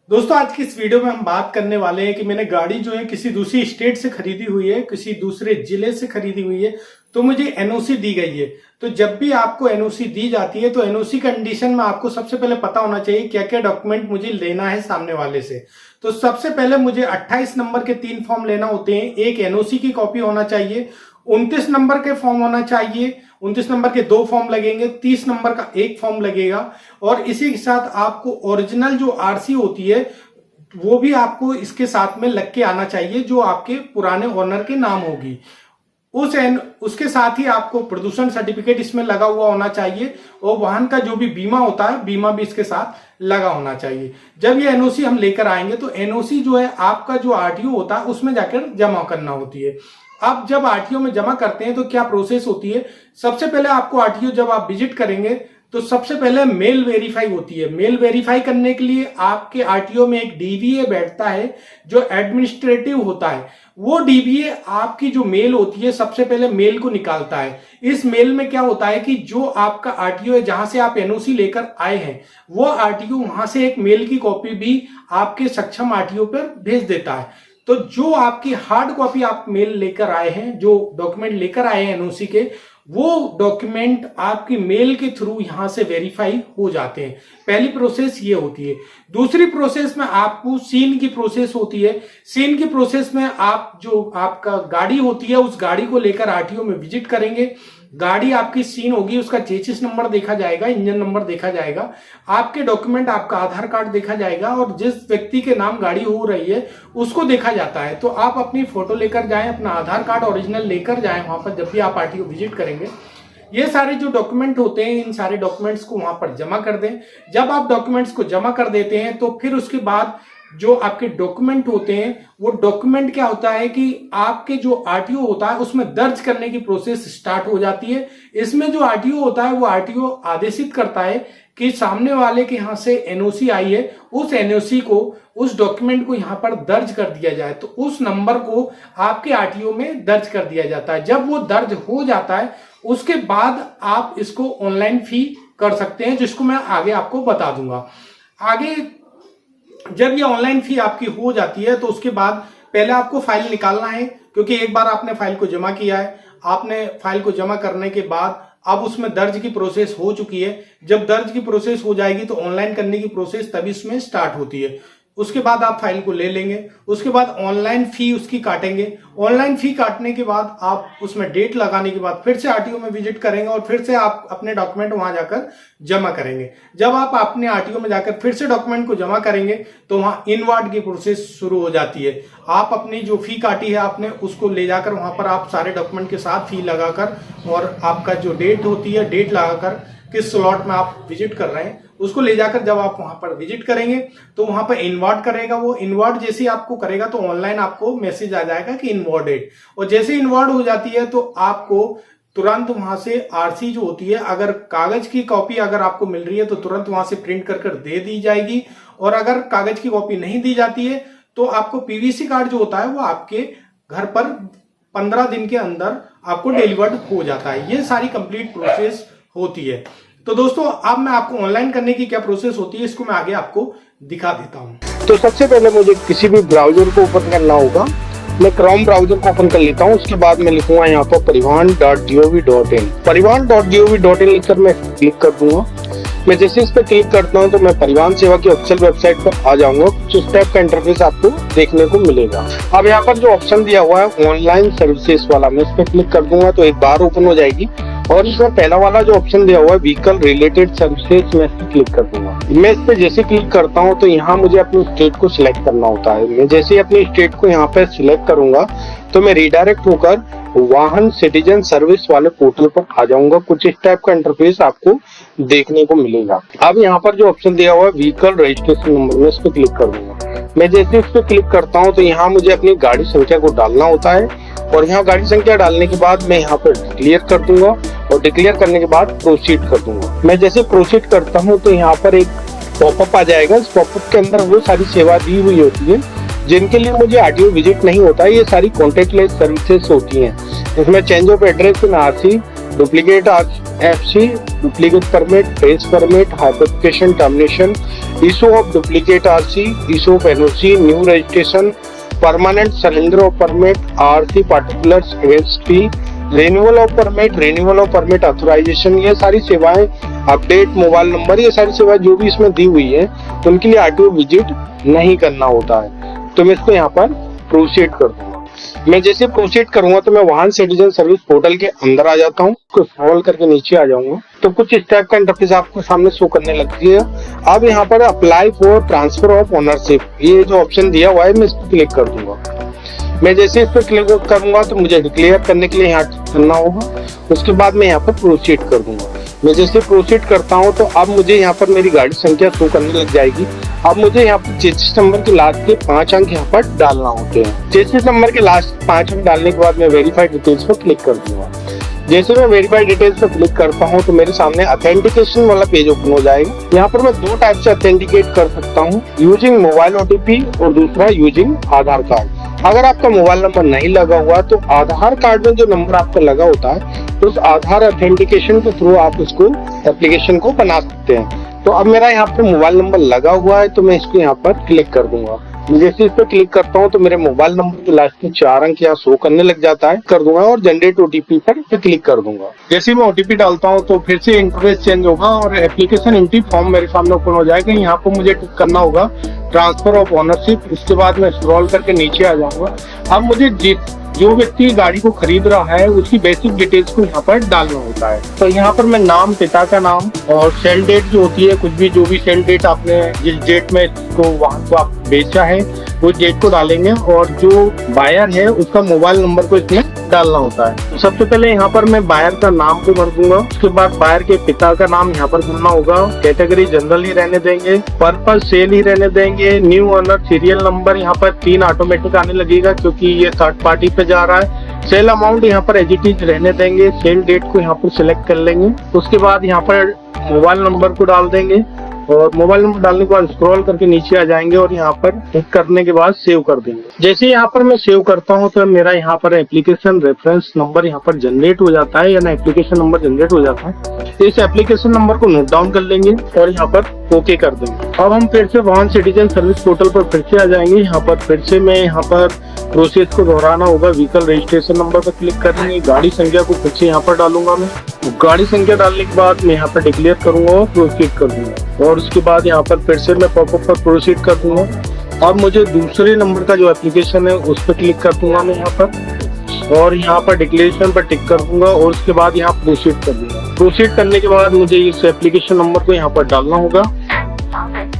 दोस्तों आज की इस वीडियो में हम बात करने वाले हैं कि मैंने गाड़ी जो है किसी दूसरी स्टेट से खरीदी हुई है, किसी दूसरे जिले से खरीदी हुई है, तो मुझे एनओसी दी गई है। तो जब भी आपको एनओसी दी जाती है तो एनओसी कंडीशन में आपको सबसे पहले पता होना चाहिए क्या क्या डॉक्यूमेंट मुझे लेना है सामने वाले से। तो सबसे पहले मुझे 28 नंबर के 3 फॉर्म लेना होते हैं। एक एनओसी की कॉपी होना चाहिए, 29 नंबर के फॉर्म होना चाहिए, 29 नंबर के 2 फॉर्म लगेंगे, 30 नंबर का 1 फॉर्म लगेगा और इसी के साथ आपको ओरिजिनल जो आरसी होती है वो भी आपको इसके साथ में लग के आना चाहिए जो आपके पुराने ओनर के नाम होगी। उसके साथ ही आपको प्रदूषण सर्टिफिकेट इसमें लगा हुआ होना चाहिए और वाहन का जो भी बीमा होता है बीमा भी इसके साथ लगा होना चाहिए। जब ये एनओसी हम लेकर आएंगे तो एनओसी जो है आपका जो आरटीओ होता है उसमें जाकर जमा करना होती है। अब जब आरटीओ में जमा करते हैं तो क्या प्रोसेस होती है, सबसे पहले आपको आरटीओ जब आप विजिट करेंगे तो सबसे पहले मेल वेरीफाई होती है। मेल वेरीफाई करने के लिए आपके आरटीओ में एक डीवीए बैठता है जो एडमिनिस्ट्रेटिव होता है। वो डीवीए आपकी जो मेल होती है सबसे पहले मेल को निकालता है। इस मेल में क्या होता है कि जो आपका आरटीओ है जहां से आप एनओसी लेकर आए हैं वो आरटीओ वहां से एक मेल की कॉपी भी आपके सक्षम आरटीओ पर भेज देता है। तो जो आपकी हार्ड कॉपी आप मेल लेकर आए हैं, जो डॉक्यूमेंट लेकर आए हैं एनओसी के, वो डॉक्यूमेंट आपकी मेल के थ्रू यहां से वेरीफाई हो जाते हैं। पहली प्रोसेस ये होती है। दूसरी प्रोसेस में आपको सीन की प्रोसेस होती है। सीन की प्रोसेस में आप जो आपका गाड़ी होती है उस गाड़ी को लेकर आरटीओ में विजिट करेंगे। गाड़ी आपकी सीन होगी, उसका चेसिस नंबर देखा जाएगा, इंजन नंबर देखा जाएगा, आपके डॉक्यूमेंट आपका आधार कार्ड देखा जाएगा और जिस व्यक्ति के नाम गाड़ी हो रही है उसको देखा जाता है। तो आप अपनी फोटो लेकर जाएं, अपना आधार कार्ड ओरिजिनल लेकर जाएं वहां पर जब भी आप आरटीओ विजिट करेंगे। ये सारे जो डॉक्यूमेंट होते हैं इन सारे डॉक्यूमेंट्स को वहां पर जमा कर दें। जब आप डॉक्यूमेंट्स को जमा कर देते हैं तो फिर उसके बाद जो आपके डॉक्यूमेंट होते हैं वो डॉक्यूमेंट क्या होता है कि आपके जो आरटीओ होता है उसमें दर्ज करने की प्रोसेस स्टार्ट हो जाती है। इसमें जो आरटीओ होता है वो आरटीओ आदेशित करता है कि सामने वाले के यहाँ से एनओसी आई है, उस एनओसी को, उस डॉक्यूमेंट को यहाँ पर दर्ज कर दिया जाए। तो उस नंबर को आपके आरटीओ में दर्ज कर दिया जाता है। जब वो दर्ज हो जाता है उसके बाद आप इसको ऑनलाइन फी कर सकते हैं, जिसको मैं आगे आपको बता दूंगा। आगे जब ये ऑनलाइन फी आपकी हो जाती है तो उसके बाद पहले आपको फाइल निकालना है, क्योंकि एक बार आपने फाइल को जमा किया है। आपने फाइल को जमा करने के बाद अब उसमें दर्ज की प्रोसेस हो चुकी है। जब दर्ज की प्रोसेस हो जाएगी तो ऑनलाइन करने की प्रोसेस तभी उसमें स्टार्ट होती है। उसके बाद आप फाइल को ले लेंगे, उसके बाद ऑनलाइन फी उसकी काटेंगे। ऑनलाइन फी काटने के बाद आप उसमें डेट लगाने के बाद फिर से आरटीओ में विजिट करेंगे और फिर से आप अपने डॉक्यूमेंट वहां जाकर जमा करेंगे। जब आप अपने आरटीओ में जाकर फिर से डॉक्यूमेंट को जमा करेंगे तो वहां इनवार्ड की प्रोसेस शुरू हो जाती है। आप अपनी जो फी काटी है आपने उसको ले जाकर वहां पर आप सारे डॉक्यूमेंट के साथ फी लगाकर और आपका जो डेट होती है डेट लगाकर किस स्लॉट में आप विजिट कर रहे हैं उसको ले जाकर जब आप वहां पर विजिट करेंगे तो वहां पर इनवार्ड करेगा। वो इनवार्ड जैसे ही आपको करेगा तो ऑनलाइन आपको मैसेज आ जाएगा कि इनवार्डेड, और जैसे इनवार्ड हो जाती है तो आपको तुरंत वहां से आरसी जो होती है, अगर कागज की कॉपी अगर आपको मिल रही है तो तुरंत वहां से प्रिंट कर दे दी जाएगी, और अगर कागज की कॉपी नहीं दी जाती है तो आपको पीवीसी कार्ड जो होता है वो आपके घर पर 15 दिन के अंदर आपको डिलीवर्ड हो जाता है। ये सारी कंप्लीट प्रोसेस होती है। तो दोस्तों अब मैं आपको ऑनलाइन करने की क्या प्रोसेस होती है इसको मैं आगे आपको दिखा देता हूं। तो सबसे पहले मुझे किसी भी ब्राउजर को ओपन करना होगा। मैं क्रोम ब्राउजर को ओपन कर लेता हूं। उसके बाद मैं लिखूंगा यहाँ पर परिवहन.gov.in। परिवहन.gov.in लिखकर मैं क्लिक कर दूंगा। मैं जैसे इस पर क्लिक करता हूं तो मैं परिवहन सेवा की ऑफिशियल वेबसाइट पर आ जाऊंगा। कुछ इस टाइप का इंटरफेस आपको देखने को मिलेगा। अब यहाँ पर जो ऑप्शन दिया हुआ है ऑनलाइन सर्विसेज वाला, मैं इस पर क्लिक कर दूंगा तो एक बार ओपन हो जाएगी और इसमें पहला वाला जो ऑप्शन दिया हुआ है व्हीकल रिलेटेड सर्विसेज, मैं इस पर क्लिक कर दूंगा। मैं इस पे जैसे क्लिक करता हूं तो यहाँ मुझे अपनी स्टेट को सिलेक्ट करना होता है। मैं जैसे ही अपनी स्टेट को यहाँ पे सिलेक्ट करूंगा तो मैं रिडायरेक्ट होकर वाहन सिटीजन सर्विस वाले पोर्टल पर आ जाऊंगा। कुछ इस टाइप का इंटरफेस आपको देखने को मिलेगा। अब यहाँ पर जो ऑप्शन दिया हुआ है व्हीकल रजिस्ट्रेशन नंबर, मैं इस पे क्लिक कर दूंगा। मैं जैसे इस पे क्लिक करता हूँ तो यहाँ मुझे अपनी गाड़ी संख्या को डालना होता है और यहाँ गाड़ी संख्या डालने के बाद मैं यहाँ पर डिक्लेयर कर दूंगा और डिक्लेयर करने के बाद प्रोसीड कर दूंगा। मैं जैसे प्रोसीड करता हूँ तो यहाँ पर एक पॉपअप आ जाएगा। इस पॉपअप के अंदर वो सारी सेवा दी हुई होती है जिनके लिए मुझे आरटीओ विजिट नहीं होता है। ये सारी कॉन्टेक्टलेस सर्विसेज होती हैं। इसमें change of address in RC, duplicate FC, duplicate permit, face permit, hypothecation termination, issue of duplicate RC, issue of NOC, new registration, permanent surrender of permit, RC particulars against fee, renewal of permit authorization, ये सारी सेवाएं, update mobile number, ये सारी सेवाएं जो भी इसमें दी हुई है उनके लिए आरटीओ विजिट नहीं करना होता है। तो मैं इसको यहाँ पर प्रोसीड कर दूंगा। मैं जैसे प्रोसीड करूंगा तो मैं वाहन सिटीजन सर्विस पोर्टल के अंदर आ जाता हूँ, उसको स्क्रॉल करके नीचे आ जाऊंगा तो कुछ इस टाइप का इंटरफेस आपको सामने शो करने लगती है। अब यहाँ पर apply for transfer of ownership, ये जो ऑप्शन दिया हुआ है मैं इस पर क्लिक कर दूंगा। मैं जैसे इस पर क्लिक करूंगा तो मुझे डिक्लेयर करने के लिए यहाँ करना होगा, उसके बाद मैं यहाँ पर प्रोसीड कर दूंगा। मैं जैसे प्रोसीड करता हूँ तो अब मुझे यहाँ पर मेरी गाड़ी संख्या शो करने लग जाएगी। अब मुझे यहाँ पर 33 नंबर के लास्ट के 5 अंक यहाँ पर डालना होते हैं। 33 नंबर के लास्ट 5 अंक डालने के बाद मैं वेरीफाइड डिटेल्स पर क्लिक कर दूंगा। जैसे मैं वेरीफाइड डिटेल्स पर क्लिक करता हूं तो मेरे सामने ऑथेंटिकेशन वाला पेज ओपन हो जाएगा। यहाँ पर मैं 2 टाइप से ऑथेंटिकेट कर सकता हूँ, यूजिंग मोबाइल ओटीपी और दूसरा यूजिंग आधार कार्ड। अगर आपका मोबाइल नंबर नहीं लगा हुआ तो आधार कार्ड में जो नंबर आपका लगा होता है तो उस आधार ऑथेंटिकेशन के थ्रू आप उसको एप्लीकेशन को बना सकते हैं। तो अब मेरा यहाँ पर मोबाइल नंबर लगा हुआ है तो मैं इसको यहाँ पर क्लिक कर दूंगा। जैसे इस पर क्लिक करता हूँ तो मेरे मोबाइल नंबर के लास्ट में 4 अंक यहाँ शो करने लग जाता है, कर दूंगा और जनरेट ओटीपी पर क्लिक कर दूंगा। जैसे मैं ओटीपी डालता हूँ तो फिर से इंटरफेस चेंज होगा और एप्लीकेशन एंट्री फॉर्म मेरे सामने ओपन हो जाएगा। यहाँ पर मुझे टिक करना होगा ट्रांसफर ऑफ ओनरशिप, इसके बाद मैं स्क्रॉल करके नीचे आ जाऊंगा। अब मुझे जो व्यक्ति गाड़ी को खरीद रहा है उसकी बेसिक डिटेल्स को यहाँ पर डालना होता है। तो यहाँ पर मैं नाम, पिता का नाम और सेल डेट जो होती है, कुछ भी जो भी सेल डेट आपने जिस डेट में इसको वाहन को आप बेचा है उस डेट को डालेंगे और जो बायर है उसका मोबाइल नंबर को इसमें डालना होता है। तो सबसे पहले यहाँ पर मैं बायर का नाम को भर दूंगा, उसके बाद बायर के पिता का नाम यहाँ पर भरना होगा, कैटेगरी जनरल ही रहने देंगे, पर्पस सेल ही रहने देंगे, न्यू ओनर सीरियल नंबर यहाँ पर 3 ऑटोमेटिक आने लगेगा क्योंकि ये थर्ड पार्टी पे जा रहा है। सेल अमाउंट यहाँ पर एज इट इज रहने देंगे, सेल डेट को यहाँ पर सिलेक्ट कर लेंगे, उसके बाद यहाँ पर मोबाइल नंबर को डाल देंगे और मोबाइल नंबर डालने के बाद स्क्रॉल करके नीचे आ जाएंगे और यहाँ पर क्लिक करने के बाद सेव कर देंगे। जैसे यहाँ पर मैं सेव करता हूँ तो मेरा यहाँ पर एप्लीकेशन रेफरेंस नंबर यहाँ पर जनरेट हो जाता है, यानी एप्लीकेशन नंबर जनरेट हो जाता है। इस एप्लीकेशन नंबर को नोट डाउन कर लेंगे और यहाँ पर ओके कर देंगे। अब हम फिर से वाहन सिटीजन सर्विस पोर्टल पर फिर से आ जाएंगे। यहाँ पर फिर से मैं यहाँ पर प्रोसेस को दोहराना होगा, व्हीकल रजिस्ट्रेशन नंबर पर क्लिक करेंगे, गाड़ी संख्या को फिर से यहाँ पर डालूंगा मैं। गाड़ी संख्या डालने के बाद मैं यहाँ पर डिक्लेयर करूंगा और प्रोसीड कर दूंगा और उसके बाद यहाँ पर फिर से मैं पॉपअप पर प्रोसीड कर दूंगा। अब मुझे दूसरे नंबर का जो एप्लीकेशन है उस पर क्लिक कर दूंगा मैं यहाँ पर और यहाँ पर डिक्लेरेशन पर टिक कर दूंगा और उसके बाद यहाँ प्रोसीड कर दूंगा। प्रोसीड करने के बाद मुझे इस एप्लीकेशन नंबर को यहाँ पर डालना होगा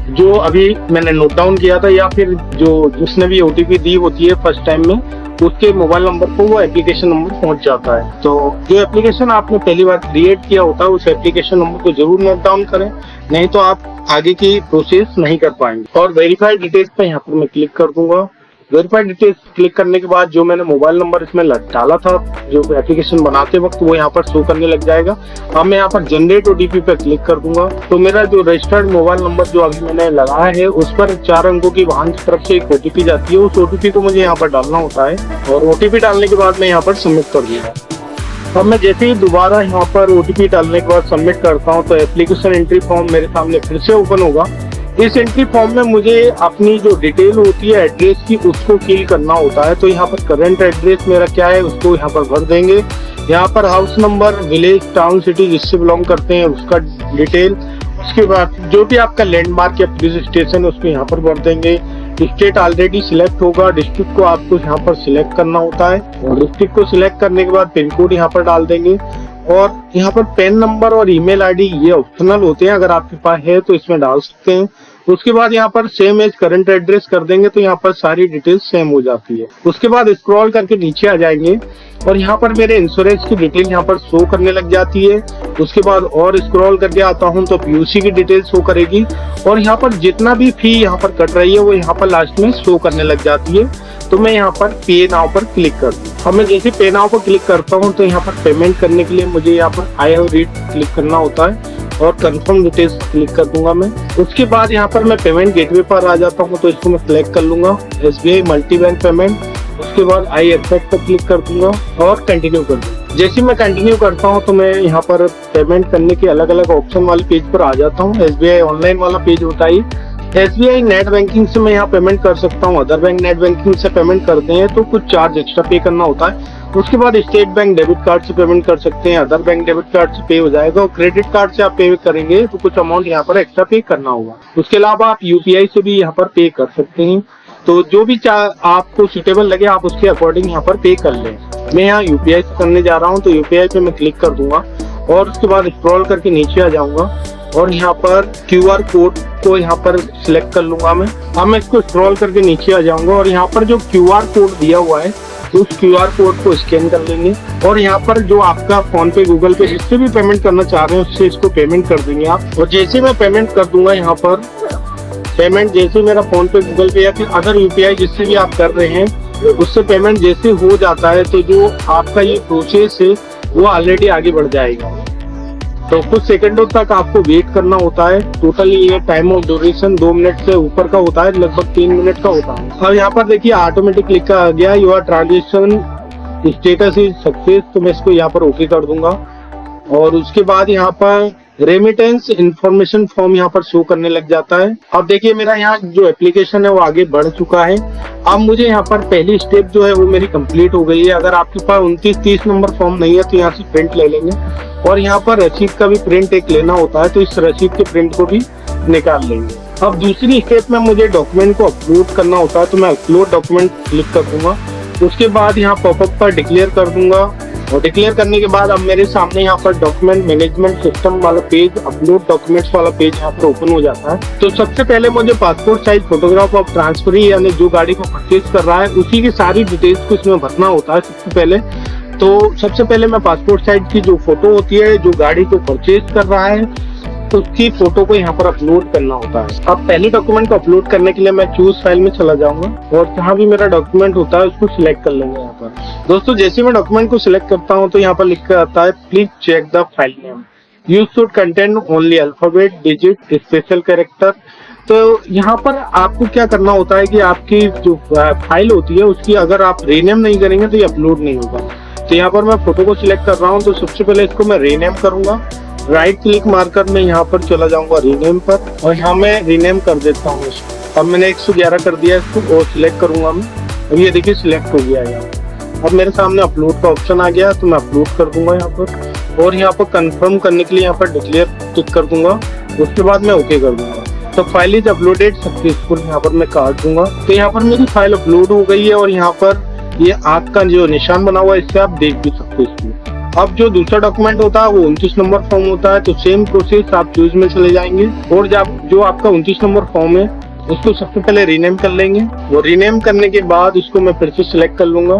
जो अभी मैंने नोट डाउन किया था, या फिर जो जिसने भी ओटीपी दी होती है फर्स्ट टाइम में उसके मोबाइल नंबर को वो एप्लीकेशन नंबर पहुंच जाता है। तो जो एप्लीकेशन आपने पहली बार क्रिएट किया होता है उस एप्लीकेशन नंबर को जरूर नोट डाउन करें, नहीं तो आप आगे की प्रोसेस नहीं कर पाएंगे। और वेरीफाइड डिटेल्स पे यहाँ पर मैं क्लिक कर दूंगा। वेरीफाइड डिटेल्स क्लिक करने के बाद जो मैंने मोबाइल नंबर इसमें डाला था जो एप्लीकेशन बनाते वक्त वो यहाँ पर शो करने लग जाएगा। अब मैं यहाँ पर जनरेट ओटीपी पे क्लिक कर दूंगा तो मेरा जो रजिस्टर्ड मोबाइल नंबर जो अभी मैंने लगाया है उस पर 4 अंकों की वाहन की तरफ से एक ओटीपी जाती है। उस ओटीपी को मुझे यहाँ पर डालना होता है और ओटीपी डालने के बाद मैं यहाँ पर सबमिट कर दूंगा। अब मैं जैसे ही दोबारा यहाँ पर ओटीपी डालने के बाद सबमिट करता हूँ तो एप्लीकेशन एंट्री फॉर्म मेरे सामने फिर से ओपन होगा। इस एंट्री फॉर्म में मुझे अपनी जो डिटेल होती है एड्रेस की उसको फिल करना होता है। तो यहाँ पर करंट एड्रेस मेरा क्या है उसको यहाँ पर भर देंगे। यहाँ पर house number, village, town, city जिससे बिलोंग करते हैं उसका डिटेल, उसके बाद जो भी आपका लैंडमार्क या पुलिस स्टेशन है उसको यहाँ पर भर देंगे। स्टेट ऑलरेडी सिलेक्ट होगा, डिस्ट्रिक्ट को आपको यहाँ पर सिलेक्ट करना होता है और डिस्ट्रिक्ट को सिलेक्ट करने के बाद पिन कोड यहाँ पर डाल देंगे। और यहाँ पर पेन नंबर और ईमेल आईडी ये ऑप्शनल होते हैं, अगर आपके पास है तो इसमें डाल सकते हैं। उसके बाद यहाँ पर सेम एज करंट एड्रेस कर देंगे तो यहाँ पर सारी डिटेल्स सेम हो जाती है। उसके बाद स्क्रॉल करके नीचे आ जाएंगे और यहाँ पर मेरे इंश्योरेंस की डिटेल यहाँ पर शो करने लग जाती है। उसके बाद और स्क्रॉल करके आता हूँ तो पीयूसी की डिटेल शो करेगी और यहाँ पर जितना भी फी यहाँ पर कट रही है वो यहाँ पर लास्ट में शो करने लग जाती है। तो मैं यहाँ पर पे नाउ पर क्लिक कर दूँ। अब मैं जैसे पे नाउ पर क्लिक करता हूँ तो यहाँ पर पेमेंट करने के लिए मुझे यहाँ पर आई हैव रीड क्लिक करना होता है और कंफर्म डिटेल्स क्लिक कर दूंगा मैं। उसके बाद यहाँ पर मैं पेमेंट गेटवे पर आ जाता हूँ तो इसको मैं सिलेक्ट कर लूंगा SBI मल्टी बैंक पेमेंट। उसके बाद आई एक्सेप्ट पर क्लिक कर दूंगा और कंटिन्यू कर दूंगा। जैसे मैं कंटिन्यू करता हूँ तो मैं यहाँ पर पेमेंट करने के अलग अलग ऑप्शन वाले पेज पर आ जाता हूँ। SBI ऑनलाइन वाला पेज होता है। SBI नेट बैंकिंग से मैं यहाँ पेमेंट कर सकता हूँ। अदर बैंक नेट बैंकिंग से पेमेंट करते हैं तो कुछ चार्ज एक्स्ट्रा पे करना होता है। उसके बाद स्टेट बैंक डेबिट कार्ड से पेमेंट कर सकते हैं। अदर बैंक डेबिट कार्ड से पे हो जाएगा और क्रेडिट कार्ड से आप पे करेंगे तो कुछ अमाउंट यहाँ पर एक्स्ट्रा पे करना होगा। उसके अलावा आप UPI से भी यहाँ पर पे कर सकते हैं। तो जो भी आपको सुटेबल लगे आप उसके अकॉर्डिंग यहाँ पर पे कर लें। मैं यहाँ UPI से करने जा रहा हूँ तो UPI पे मैं क्लिक कर दूंगा और उसके बाद स्क्रॉल करके नीचे आ जाऊंगा और यहाँ पर QR कोड को यहाँ पर सिलेक्ट कर लूंगा मैं। अब मैं इसको स्क्रॉल करके नीचे आ जाऊंगा और यहाँ पर जो QR कोड दिया हुआ है उस QR कोड को स्कैन कर लेंगे और यहाँ पर जो आपका फोन पे गूगल पे जिससे भी पेमेंट करना चाह रहे हैं उससे इसको पेमेंट कर देंगे आप। और जैसे मैं पेमेंट कर दूंगा यहाँ पर पेमेंट जैसे मेरा फोन पे गूगल पे या फिर अदर UPI जिससे भी आप कर रहे हैं उससे पेमेंट जैसे हो जाता है तो जो आपका ये प्रोसेस है वो ऑलरेडी आगे बढ़ जाएगा। तो कुछ सेकंडों तक आपको वेट करना होता है। टोटल ये टाइम ऑफ ड्यूरेशन 2 मिनट से ऊपर का होता है, लगभग 3 मिनट का होता है। अब यहाँ पर देखिए ऑटोमेटिक लिखा आ गया your transaction status is success. तो मैं इसको यहाँ पर ओके कर दूंगा और उसके बाद यहाँ पर रेमिटेंस इंफॉर्मेशन फॉर्म यहाँ पर शो करने लग जाता है। अब देखिए मेरा यहाँ जो एप्लीकेशन है वो आगे बढ़ चुका है। अब मुझे यहाँ पर पहली स्टेप जो है वो मेरी कंप्लीट हो गई है। अगर आपके पास 29-30 नंबर फॉर्म नहीं है तो यहाँ से प्रिंट ले लेंगे और यहाँ पर रसीद का भी प्रिंट एक लेना होता है तो इस रसीद के प्रिंट को भी निकाल लेंगे। अब दूसरी स्टेप में मुझे डॉक्यूमेंट को अपलोड करना होता है तो मैं अपलोड डॉक्यूमेंट क्लिक कर दूंगा। उसके बाद यहाँ पॉपअप पर डिक्लेयर कर दूंगा और डिक्लेयर करने के बाद अब मेरे सामने यहाँ पर डॉक्यूमेंट मैनेजमेंट सिस्टम वाला पेज, अपलोड डॉक्यूमेंट्स वाला पेज यहाँ पर ओपन हो जाता है। तो सबसे पहले मुझे passport size photograph of transferee यानी जो गाड़ी को परचेज कर रहा है उसी की सारी डिटेल्स को इसमें भरना होता है। सबसे पहले मैं पासपोर्ट साइज की जो फोटो होती है जो गाड़ी को परचेज कर रहा है तो उसकी फोटो को यहाँ पर अपलोड करना होता है। अब पहले डॉक्यूमेंट को अपलोड करने के लिए मैं चूज फाइल में चला जाऊंगा और जहाँ भी मेरा डॉक्यूमेंट होता है उसको सिलेक्ट कर लेंगे। यहाँ पर दोस्तों जैसे मैं डॉक्यूमेंट को सिलेक्ट करता हूँ तो यहाँ पर लिख कर आता है please check the file name, you should contain only alphabet, digit, special character. तो यहाँ पर आपको क्या करना होता है कि आपकी जो फाइल होती है उसकी अगर आप रीनेम नहीं करेंगे तो ये अपलोड नहीं होगा। तो यहाँ पर मैं फोटो को सिलेक्ट कर रहा हूँ तो सबसे पहले इसको मैं रीनेम करूंगा। राइट क्लिक मारकर मैं यहाँ पर चला जाऊंगा रीनेम पर और यहाँ मैं रीनेम कर देता हूँ इसको। अब मैंने 111 कर दिया इसको और सिलेक्ट करूंगा मैं। अब ये देखिए सिलेक्ट हो गया यहाँ। अब मेरे सामने अपलोड का ऑप्शन आ गया तो मैं अपलोड कर दूंगा यहाँ पर और यहाँ पर कंफर्म करने के लिए यहाँ पर डिक्लेयर क्लिक कर दूंगा। उसके बाद मैं ओके कर दूंगा। तो फाइल इज अपलोडेड सक्सेसफुल यहाँ पर मैं काट दूंगा। तो यहाँ पर मेरी फाइल अपलोड हो गई है और यहाँ पर ये आंख का जो निशान बना हुआ है इससे आप देख भी सकते हो इसमें। अब जो दूसरा डॉक्यूमेंट होता है वो 29 नंबर फॉर्म होता है तो सेम प्रोसेस आप चूज में चले जाएंगे और जब जो आपका 29 नंबर फॉर्म है उसको सबसे पहले रीनेम कर लेंगे। वो रीनेम करने के बाद उसको मैं फिर से सिलेक्ट कर लूंगा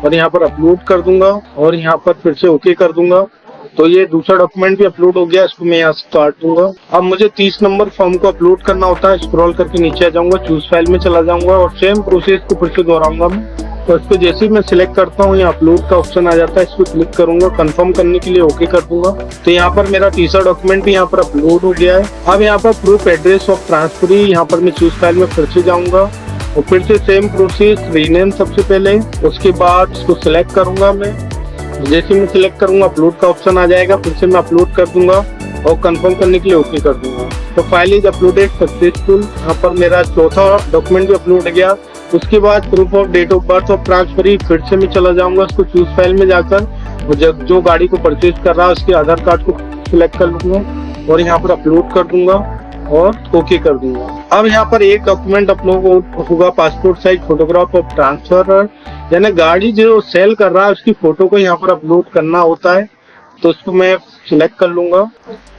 और यहाँ पर अपलोड कर दूंगा और यहाँ पर फिर से ओके कर दूंगा। तो ये दूसरा डॉक्यूमेंट भी अपलोड हो गया, इसको मैं यहाँ से काट दूंगा। अब मुझे 30 नंबर फॉर्म को अपलोड करना होता है। स्क्रॉल करके नीचे आ जाऊंगा, चूज फाइल में चला जाऊंगा और सेम प्रोसेस को फिर से दोहराऊंगा मैं। तो इसको जैसे ही मैं सिलेक्ट करता हूँ यहाँ अपलोड का ऑप्शन आ जाता है, इसको क्लिक करूंगा, कंफर्म करने के लिए ओके कर दूंगा। तो यहाँ पर मेरा तीसरा डॉक्यूमेंट भी यहाँ पर अपलोड हो गया है। अब यहाँ पर प्रूफ एड्रेस ऑफ ट्रांसफर यहाँ पर मैं चूज फाइल में फिर से जाऊंगा और फिर से सेम प्रोसेस रीनेम सबसे पहले, उसके बाद इसको सिलेक्ट करूंगा मैं। जैसे मैं सिलेक्ट करूंगा अपलोड का ऑप्शन आ जाएगा, फिर से मैं अपलोड कर दूंगा और कंफर्म करने के लिए ओके कर दूंगा। तो फाइल इज अपलोडेड सक्सेसफुल। यहाँ पर मेरा चौथा डॉक्यूमेंट भी अपलोड हो गया। उसके बाद proof of date of birth of transferee फिर से मैं चला जाऊंगा उसको चूज फाइल में जाकर जो गाड़ी को परचेज कर रहा है उसके आधार कार्ड को सिलेक्ट कर लूंगा और यहाँ पर अपलोड कर दूंगा और ओके कर दूंगा। अब यहाँ पर एक डॉक्यूमेंट अपलोड होगा, passport size photograph of transfer, यानी गाड़ी जो सेल कर रहा है उसकी फोटो को यहाँ पर अपलोड करना होता है। तो उसको मैं सिलेक्ट कर लूंगा,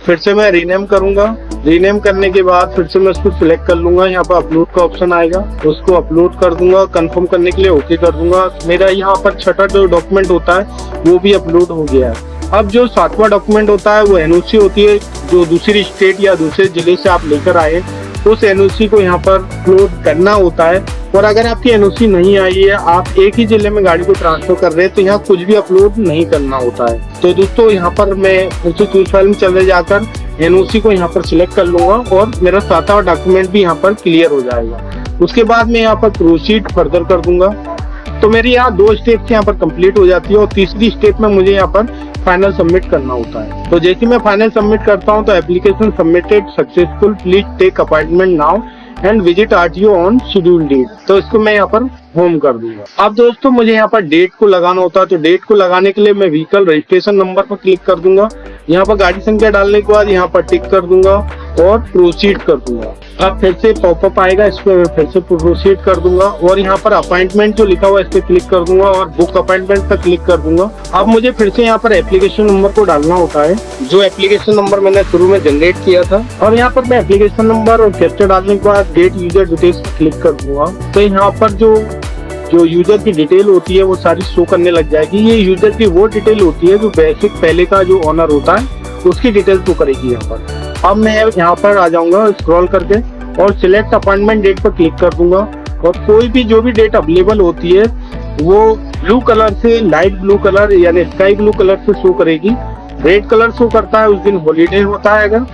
फिर से मैं रीनेम करूंगा। रीनेम करने के बाद फिर से मैं उसको सिलेक्ट कर लूंगा, यहाँ पर अपलोड का ऑप्शन आएगा, उसको अपलोड कर दूंगा, कंफर्म करने के लिए ओके कर दूंगा। मेरा यहाँ पर छठा जो डॉक्यूमेंट होता है वो भी अपलोड हो गया है। अब जो सातवां डॉक्यूमेंट होता है वो एनओसी होती है, जो दूसरी स्टेट या दूसरे जिले से आप लेकर आए उस एनओसी को यहाँ पर अपलोड करना होता है। और अगर आपकी एनओसी नहीं आई है, आप एक ही जिले में गाड़ी को ट्रांसफर कर रहे हैं तो यहाँ कुछ भी अपलोड नहीं करना होता है। तो दोस्तों यहाँ पर मैं उसी चूज फाइल में चले जाकर एनओसी को यहाँ पर सिलेक्ट कर लूंगा और मेरा सातवां डॉक्यूमेंट भी यहाँ पर क्लियर हो जाएगा। उसके बाद मैं यहाँ पर प्रोसीड फर्दर कर दूंगा। तो मेरी यहाँ 2 स्टेप्स यहाँ पर कंप्लीट हो जाती है और तीसरी स्टेप में मुझे यहाँ पर फाइनल सबमिट करना होता है। तो जैसे मैं फाइनल सबमिट करता हूँ तो application submitted successful, please take appointment now and visit RTO on schedule date. तो इसको मैं यहाँ पर होम कर दूंगा। अब दोस्तों मुझे यहाँ पर डेट को लगाना होता है, तो डेट को लगाने के लिए मैं व्हीकल रजिस्ट्रेशन नंबर पर क्लिक कर दूंगा। यहाँ पर गाड़ी संख्या डालने के बाद यहाँ पर टिक कर दूंगा और प्रोसीड कर दूंगा। अब फिर से पॉपअप आएगा, इस पर फिर से प्रोसीड कर दूंगा और यहाँ पर अपॉइंटमेंट जो लिखा हुआ है इस पर क्लिक कर दूंगा और बुक अपॉइंटमेंट पर क्लिक कर दूंगा। अब मुझे फिर से यहाँ पर एप्लीकेशन नंबर को डालना होता है, जो एप्लीकेशन नंबर मैंने शुरू में जनरेट किया था। और यहाँ पर मैं एप्लीकेशन नंबर और कैप्चा डालने के बाद गेट यूजर डिटेल्स पर क्लिक कर दूंगा। तो यहाँ पर जो यूजर की डिटेल होती है वो सारी शो करने लग जाएगी। ये यूजर की वो डिटेल होती है जो बेसिक पहले का जो ओनर होता है उसकी डिटेल शो करेगी यहाँ पर। अब मैं यहाँ पर आ जाऊंगा स्क्रॉल करके और सिलेक्ट अपॉइंटमेंट डेट पर क्लिक कर दूंगा और कोई भी जो भी डेट अवेलेबल होती है वो ब्लू कलर से लाइट ब्लू कलर यानी स्काई ब्लू कलर से शो करेगी। रेड कलर शो करता है उस दिन हॉलीडे होता है अगर,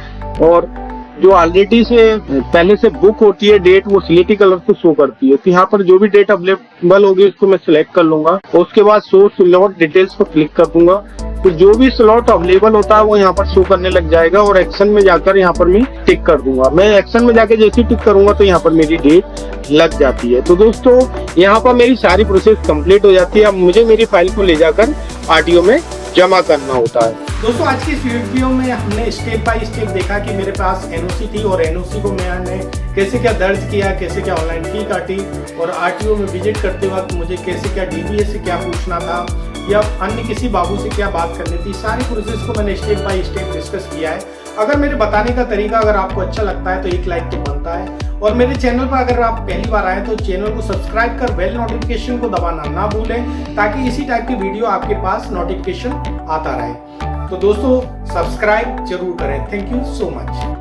और जो ऑलरेडी से पहले से बुक होती है डेट वो स्लेटी कलर से शो करती है। तो यहाँ पर जो भी डेट अवेलेबल होगी उसको मैं सिलेक्ट कर लूंगा और उसके बाद शो स्लॉट डिटेल्स पर क्लिक कर दूंगा। तो जो भी स्लॉट अवेलेबल होता है वो यहाँ पर शो करने लग जाएगा और एक्शन में जाकर यहाँ पर मैं टिक कर दूंगा। मैं एक्शन में जाकर जैसे टिक करूंगा तो यहाँ पर मेरी डेट लग जाती है। तो दोस्तों यहाँ पर मेरी सारी प्रोसेस कंप्लीट हो जाती है। अब मुझे मेरी फाइल को ले जाकर आरटीओ में जमा करना होता है। दोस्तों आज की इस वीडियो में हमने स्टेप बाय स्टेप देखा कि मेरे पास एनओसी थी और एनओसी को मैंने कैसे क्या दर्ज किया, कैसे क्या ऑनलाइन फी काटी और आरटीओ में विजिट करते वक्त मुझे कैसे क्या डीबीए से क्या पूछना था या अन्य किसी बाबू से क्या बात करनी थी। सारी प्रोसेस को मैंने स्टेप बाय स्टेप डिस्कस किया है। अगर मेरे बताने का तरीका अगर आपको अच्छा लगता है तो एक लाइक तो बनता है और मेरे चैनल पर अगर आप पहली बार आए तो चैनल को सब्सक्राइब कर बेल नोटिफिकेशन को दबाना ना भूलें ताकि इसी टाइप की वीडियो आपके पास नोटिफिकेशन आता रहे। तो दोस्तों सब्सक्राइब जरूर करें। Thank you so much.